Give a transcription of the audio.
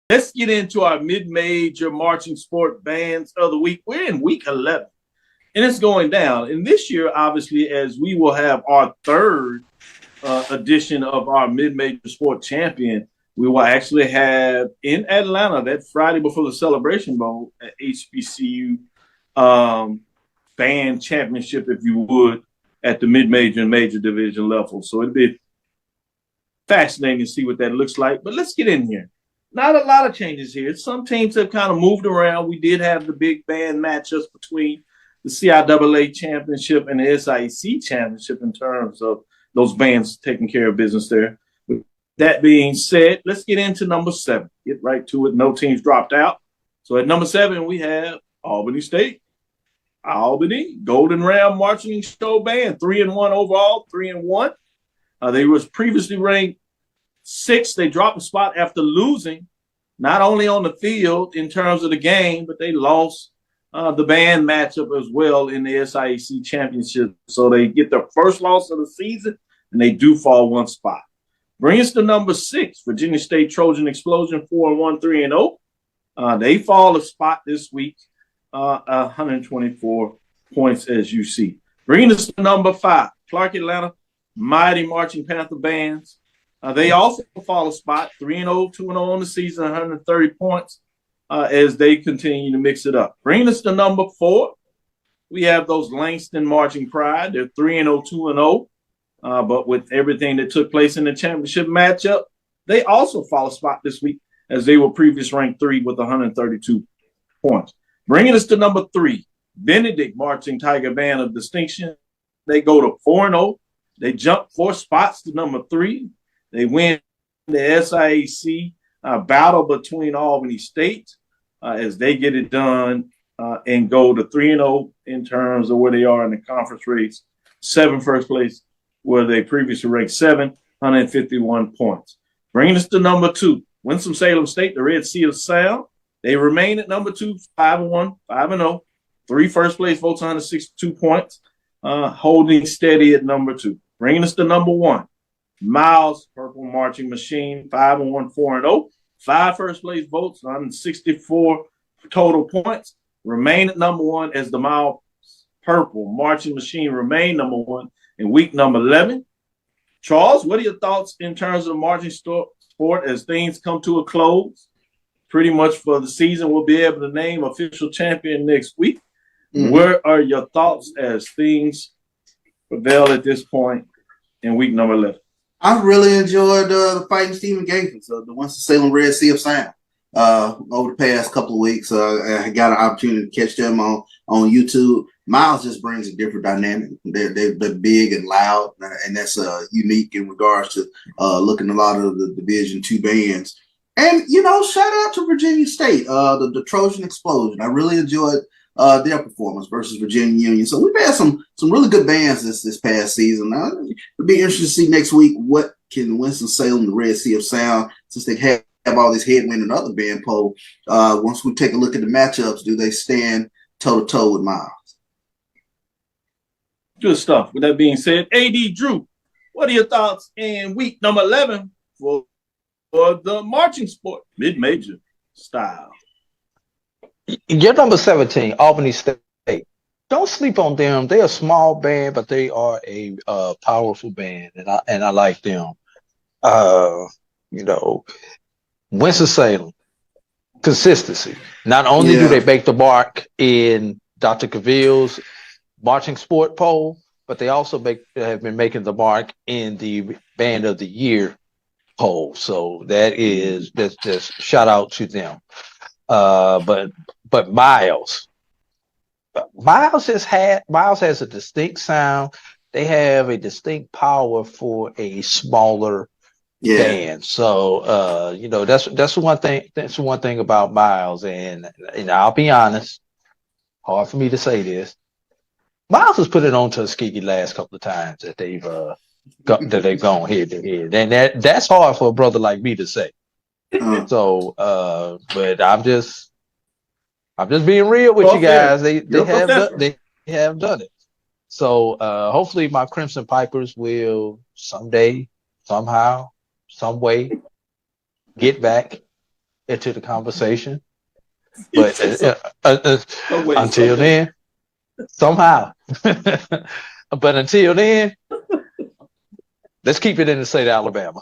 Let's get into our mid-major marching sport bands of the week. We're in week 11, and it's going down. And this year, obviously, as we will have our third edition of our mid-major sport champion, we will actually have in Atlanta that Friday before the Celebration Bowl at HBCU band championship, if you would, at the mid-major and major division level. So it'd be fascinating to see what that looks like. But let's get in here. Not a lot of changes here. Some teams have kind of moved around. We did have the big band matchups between the CIAA championship and the SIEC championship in terms of those bands taking care of business there. With that being said, let's get into number 7. Get right to it. No teams dropped out. So at number 7, we have Albany State. Albany Golden Ram Marching Show Band, 3-1 overall, 3-1. They was previously ranked 6th. They dropped a spot after losing, not only on the field in terms of the game, but they lost the band matchup as well in the SIAC championship. So they get their first loss of the season, and they do fall one spot. Bring us to number 6, Virginia State Trojan Explosion, 4-1, 3-0. They fall a spot this week, 124 points as you see. Bringing us to number 5, Clark Atlanta Mighty Marching Panther Bands. They also fall a spot, 3-0, 2-0 on the season, 130 points as they continue to mix it up. Bringing us to number 4, we have those Langston Marching Pride. They're 3-0, 2-0. But with everything that took place in the championship matchup, they also fall a spot this week as they were previously ranked 3 with 132 points. Bringing us to number 3, Benedict Marching Tiger Band of Distinction. They go to 4-0. They jump 4 spots to number 3. They win the SIAC battle between Albany State as they get it done and go to 3-0 in terms of where they are in the conference race. 7 first place, where they previously ranked 7, 151 points. Bringing us to number 2, Winston-Salem State, the Red Sea of Sound. They remain at number 2, 5-1, 5-0. 3 first place votes, 162 points, holding steady at number 2. Bringing us to number 1, Miles Purple Marching Machine, 5-1, 4-0. 5 first place votes, 164 total points. Remain at number 1 as the Miles Purple Marching Machine remain number 1 in week number 11. Charles, what are your thoughts in terms of the marching sport as things come to a close? Pretty much for the season, we'll be able to name official champion next week. Mm-hmm. Where are your thoughts as things prevail at this point in week number 11? I really enjoyed the fighting Stephen Gaither, so the Winston-Salem Red Sea of Sound. Over the past couple of weeks, I got an opportunity to catch them on YouTube. Miles just brings a different dynamic. They're big and loud, and that's unique in regards to looking at a lot of the Division II bands. And, shout out to Virginia State, the Trojan Explosion. I really enjoyed their performance versus Virginia Union. So we've had some really good bands this past season. It'll be interesting to see next week what can Winston-Salem, the Red Sea of Sound, since they have all this headwind and other band poll. Once we take a look at the matchups, do they stand toe-to-toe with Miles? Good stuff. With that being said, A.D. Drew, what are your thoughts in week number 11 for the marching sport, mid-major style? Your number 17, Albany State. Don't sleep on them. They're a small band, but they are a powerful band, and I like them. Winston-Salem, consistency. Not only do they make the mark in Dr. Cavil's marching sport poll, but they also have been making the mark in the Band of the Year poll. So that is just shout out to them. But Miles has a distinct sound. They have a distinct power for a smaller band. So that's one thing. That's one thing about Miles, and I'll be honest. Hard for me to say this. Miles has put it on Tuskegee last couple of times that they've gone head to head, and that's hard for a brother like me to say. So, but I'm just being real with you guys. They have done it. So hopefully my Crimson Pipers will someday, somehow, some way get back into the conversation. But Wait, until then, somehow. But until then, let's keep it in the state of Alabama.